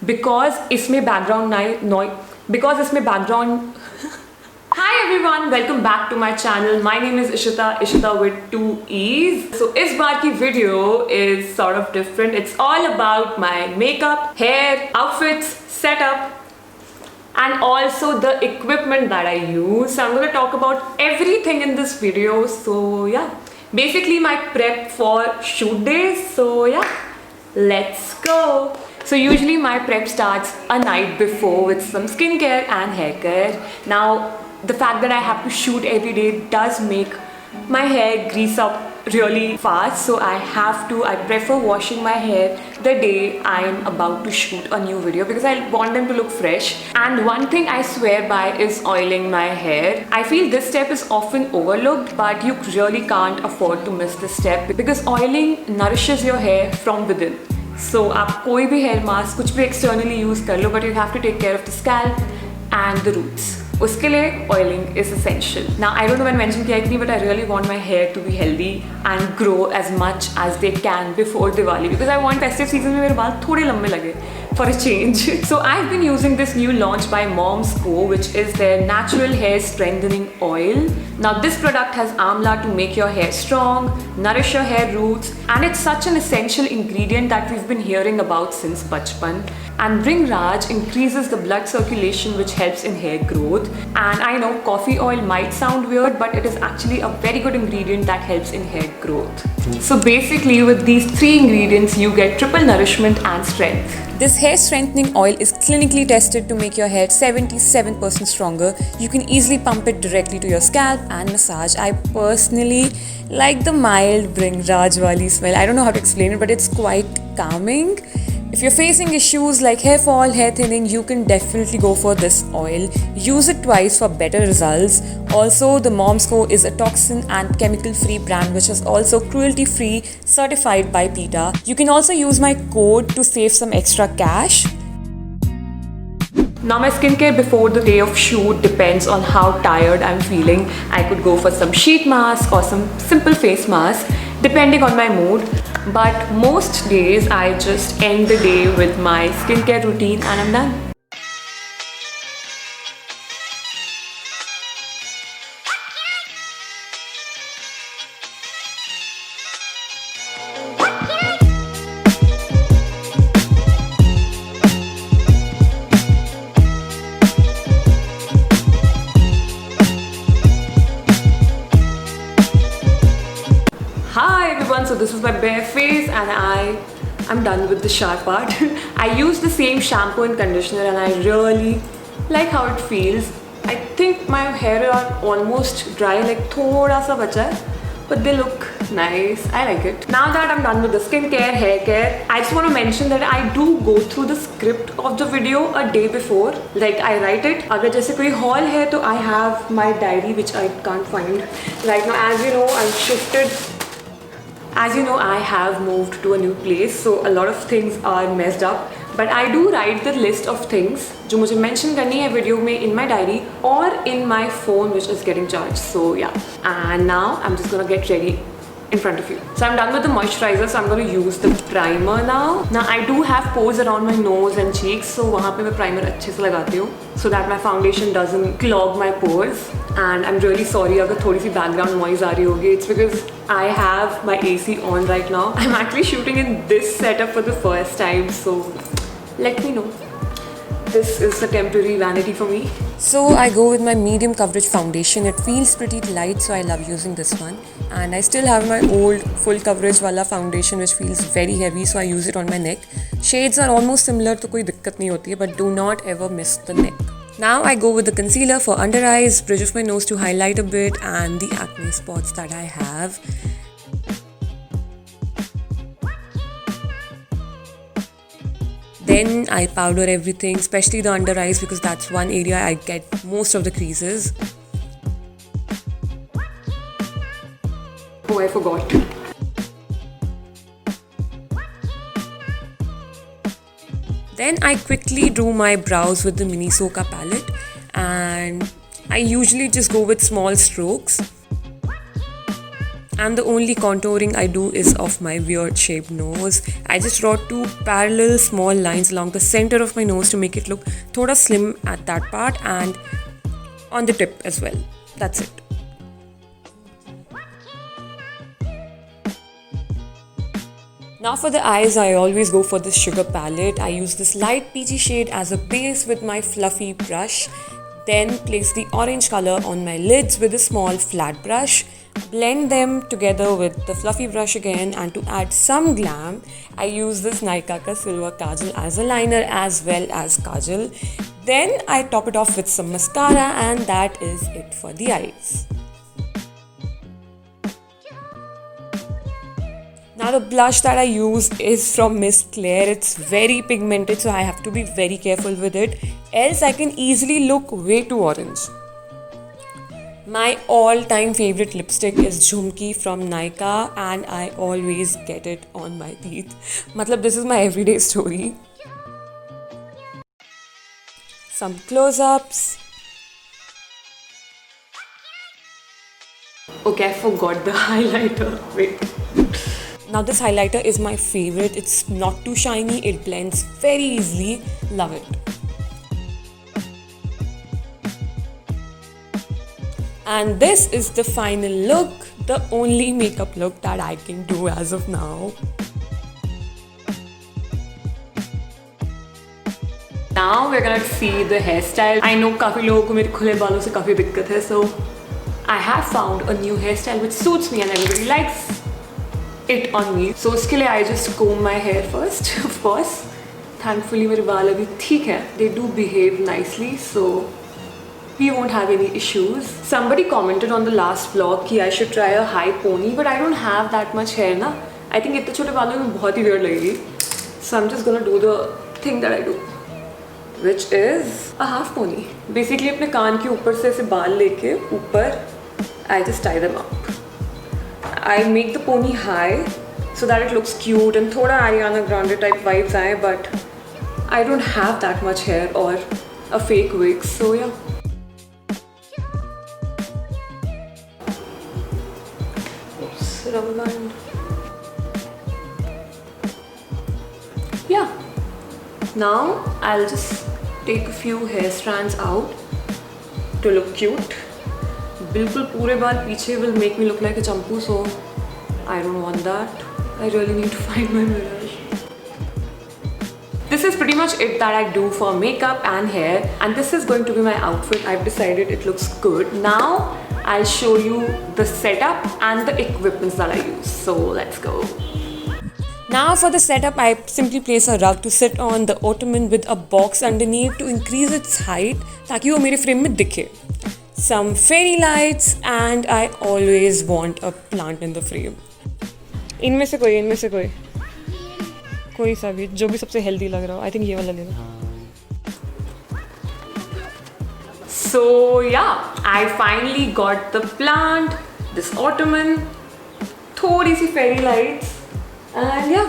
because इसमें background Hi everyone, welcome back to my channel. My name is Ishita with 2 E's. So इस बार की video is sort of different. It's all about my makeup, hair, outfits, setup, and also the equipment that I use. So I'm going to talk about everything in this video. So yeah, basically my prep for shoot days. So yeah, let's go. So usually my prep starts a night before with some skincare and hair care. Now the fact that I have to shoot every day does make my hair grease up really fast, so I prefer washing my hair the day I'm about to shoot a new video because I want them to look fresh. And one thing I swear by is oiling my hair. I feel this step is often overlooked, but you really can't afford to miss this step because oiling nourishes your hair from within. So आप कोई भी hair mask कुछ भी externally use कर लो, but you have to take care of the scalp and the roots. उसके लिए oiling is essential. Now I don't know when mention किया है कि नहीं, but I really want my hair to be healthy and grow as much as they can before Diwali because I want festive season में मेरे बाल थोड़े लंबे लगे for a change. So I've been using this new launch by Moms Co, which is their natural hair strengthening oil. Now this product has amla to make your hair strong, nourish your hair roots, and it's such an essential ingredient that we've been hearing about since bachpan. And Bring Raj increases the blood circulation, which helps in hair growth. And I know coffee oil might sound weird, but it is actually a very good ingredient that helps in hair growth. So basically with these 3 ingredients you get triple nourishment and strength. This hair strengthening oil is clinically tested to make your hair 77% stronger. You can easily pump it directly to your scalp and massage. I personally like the mild Bring Raj wali smell. I don't know how to explain it, but it's quite calming. If you're facing issues like hair fall, hair thinning, you can definitely go for this oil. Use it twice for better results. Also, the Moms Co is a toxin and chemical-free brand which is also cruelty-free, certified by PETA. You can also use my code to save some extra cash. Now my skincare before the day of shoot depends on how tired I'm feeling. I could go for some sheet mask or some simple face mask depending on my mood. But most days I just end the day with my skincare routine and I'm done. Hi everyone, so this is my bare face and I'm done with the shower part. I use the same shampoo and conditioner and I really like how it feels. I think my hair are almost dry, like thoda sa bacha hai, but they look nice. I like it. Now that I'm done with the skincare, hair care, I just want to mention that I do go through the script of the video a day before. Like I write it. अगर जैसे कोई haul है तो I have my diary which I can't find right now. As you know, I have moved to a new place, so a lot of things are messed up. But I do write the list of things जो मुझे mention करनी है video में in my diary or in my phone which is getting charged. So yeah, and now I'm just gonna get ready in front of you. So I'm done with the moisturizer, so I'm going to use the primer now. Now I do have pores around my nose and cheeks, so वहाँ पे मैं primer अच्छे से लगाती हूँ so that my foundation doesn't clog my pores. And I'm really sorry अगर थोड़ी सी background noise आ रही होगी. It's because I have my AC on right now. I'm actually shooting in this setup for the first time, so let me know. This is a temporary vanity for me. So I go with my medium coverage foundation. It feels pretty light, so I love using this one. And I still have my old full coverage wala foundation which feels very heavy, so I use it on my neck. Shades are almost similar, तो कोई दिक्कत नहीं होती है, but do not ever miss the neck. Now I go with the concealer for under eyes, bridge of my nose to highlight a bit, and the acne spots that I have. Then I powder everything, especially the under eyes because that's one area I get most of the creases. Oh, I forgot. Then I quickly drew my brows with the Minisoka palette, and I usually just go with small strokes. And the only contouring I do is of my weird shaped nose. I just draw 2 parallel small lines along the center of my nose to make it look thoda slim at that part and on the tip as well. That's it. Now for the eyes, I always go for this sugar palette. I use this light peachy shade as a base with my fluffy brush. Then place the orange color on my lids with a small flat brush. Blend them together with the fluffy brush again, and to add some glam, I use this Nykaa ka Silver Kajal as a liner as well as kajal. Then I top it off with some mascara, and that is it for the eyes. Now the blush that I use is from Miss Claire. It's very pigmented, so I have to be very careful with it, else I can easily look way too orange. My all-time favorite lipstick is Jhumki from Nykaa, and I always get it on my teeth. Matlab, this is my everyday story. Some close-ups. Okay, I forgot the highlighter. Wait. Now this highlighter is my favorite. It's not too shiny. It blends very easily. Love it. And this is the final look, the only makeup look that I can do as of now. Now we're gonna see the hairstyle. I know काफी लोगों को मेरे खुले बालों से काफी दिक्कत है, so I have found a new hairstyle which suits me and everybody likes it on me. So उसके लिए I just comb my hair first, of course. Thankfully मेरे बाल अभी ठीक है. They do behave nicely, so we won't have any issues. Somebody commented on the last vlog कि I should try a high pony, but I don't have that much hair ना. I think इतने छोटे बालों में बहुत ही weird लगेगी. So I'm just gonna do the thing that I do, which is a half pony. Basically अपने कान के ऊपर से ऐसे बाल लेके ऊपर I just tie them up. I make the pony high so that it looks cute and thoda Ariana Grande type vibes आए, but I don't have that much hair or a fake wig, so yeah. Oops, rubber band. Yeah. Now I'll just take a few hair strands out to look cute. बिल्कुल पूरे बाल पीछे will make me look like a champu, so I don't want that. I really need to find my mirror. This is pretty much it that I do for makeup and hair, and this is going to be my outfit. I've decided it looks good. Now I'll show you the setup and the equipments that I use. So let's go. Now for the setup, I simply place a rug to sit on the ottoman with a box underneath to increase its height ताकि वो मेरे frame में दिखे. Some fairy lights, and I always want a plant in the frame. इनमें से कोई सा भी जो भी सबसे healthy लग रहा हो. I think ये वाला ले लो. So yeah, I finally got the plant, this ottoman, थोड़ी सी fairy lights, and yeah,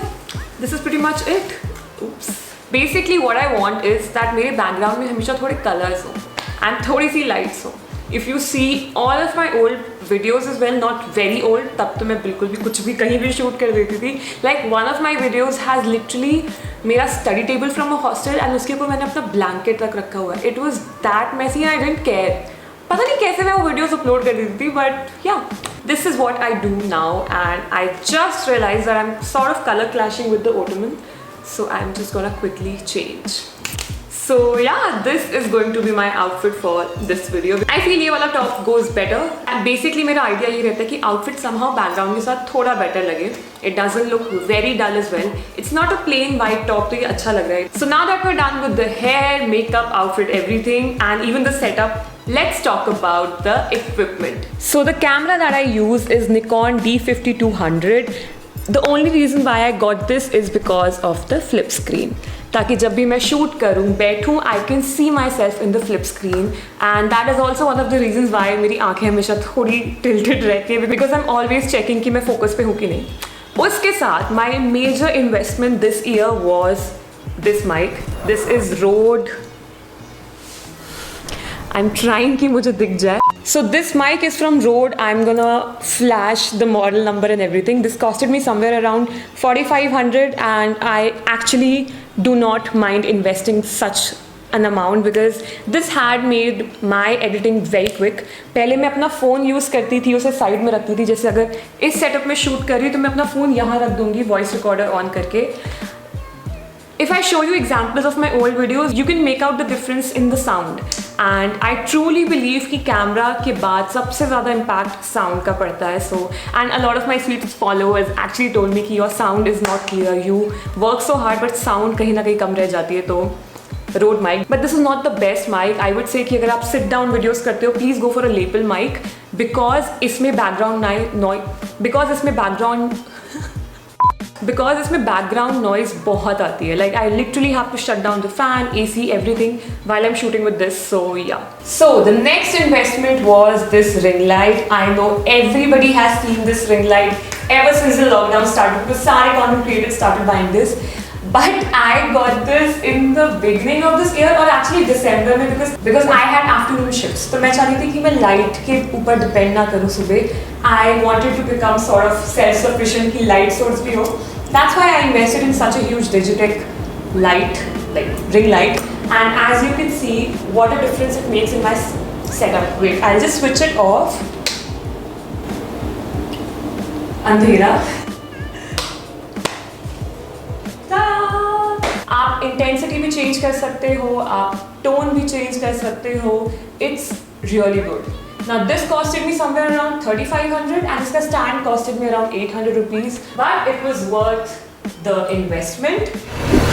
this is pretty much it. Oops. Basically what I want is that मेरे background में हमेशा थोड़े colors हो and थोड़ी सी lights हो. If you see all of my old videos as well, not very old, तब तो मैं बिल्कुल भी कुछ भी कहीं भी shoot कर देती थी. Like one of my videos has literally मेरा study table from a hostel and उसके ऊपर मैंने अपना blanket तक रखा हुआ है. It was that messy and I didn't care. पता नहीं कैसे मैं वो videos upload कर देती थी, but yeah, this is what I do now, and I just realized that I'm sort of color clashing with the ottoman, so I'm just gonna quickly change. So yeah, this is going to be my outfit for this video. I feel ये वाला top goes better. And basically मेरा idea ये रहता है कि outfit somehow background के साथ थोड़ा better लगे. It doesn't look very dull as well. It's not a plain white top, तो ये अच्छा लग रहा है. So now that we're done with the hair, makeup, outfit, everything, and even the setup, let's talk about the equipment. So the camera that I use is Nikon D5200. The only reason why I got this is because of the flip screen. ताकि जब भी मैं shoot करूँ बैठूँ I can see myself in the flip screen, and that is also one of the reasons why मेरी आँखें हमेशा थोड़ी tilted रहती है because I'm always checking कि मैं focus पे हूँ कि नहीं. उसके साथ my major investment this year was this mic. This is Rode. I'm trying कि मुझे दिख जाए. So this mic is from Rode. I'm gonna flash the model number and everything. This costed me somewhere around 4,500 and I actually do not mind investing such an amount because this had made my editing very quick. पहले मैं अपना phone use करती थी, उसे side में रखती थी, जैसे अगर इस सेटअप में शूट कर रही हूँ तो मैं अपना फ़ोन यहाँ रख दूँगी वॉइस रिकॉर्डर ऑन करके. If I show you examples of my old videos, you can make out the difference in the sound. And I truly believe कि कैमरा के बाद सबसे ज़्यादा impact sound का पड़ता है. So, and a lot of my sweet followers actually told me कि your sound is not clear. You work so hard, but sound कहीं ना कहीं कम रह जाती है. तो Rode mic, but this is not the best mic. I would say कि अगर आप sit down videos करते हो, please go for a lapel mic because इसमें background noise बहुत आती है. Like I literally have to shut down the fan, AC, everything while I'm shooting with this. So yeah. So the next investment was this ring light. I know everybody has seen this ring light ever since the lockdown started because सारे content creators started buying this. But I got this in the beginning of this year or actually December में because I had afternoon shifts. तो मैं चाहती थी कि मैं light के ऊपर depend ना करूँ सुबह. I wanted to become sort of self-sufficient कि light source भी हो. That's why I invested in such a huge Digitech light, like ring light. And as you can see, what a difference it makes in my setup. Wait, I'll just switch it off. अंधेरा. आप intensity भी change कर सकते हो, आप tone भी change कर सकते हो. It's really good. Now this costed me somewhere around 3,500 and इसका stand costed me around 800 rupees, but it was worth the investment.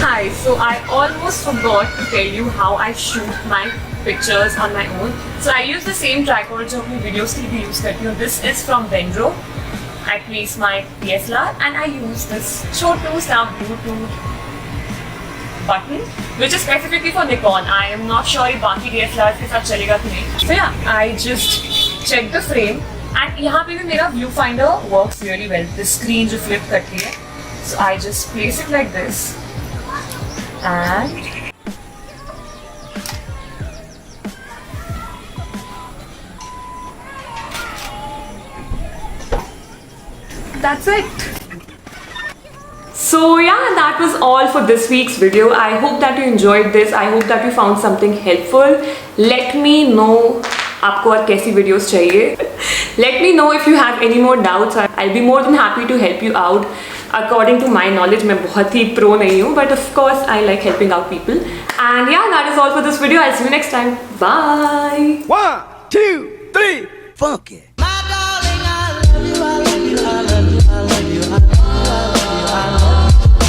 Hi, so I almost forgot to tell you how I shoot my pictures on my own. So I use the same tripod जो अपनी videos के लिए use करती हूँ. This is from Vendro. I place my DSLR and I use this छोटू सा Bluetooth button which is specifically for Nikon. I am not sure if बाकी DSLRs के साथ चलेगा कि नहीं. So yeah, I just check the frame and यहाँ पे भी मेरा viewfinder works really well. The screen जो flip करती है. So I just place it like this and that's it. So yeah, that was all for this week's video. I hope that you enjoyed this. I hope that you found something helpful. Let me know आपको और कैसी videos चाहिए. Let me know if you have any more doubts. I'll be more than happy to help you out. According to my knowledge, मैं बहुत ही pro नहीं हूँ, but of course I like helping out people. And yeah, that is all for this video. I'll see you next time. Bye. 1, 2, 3, funky.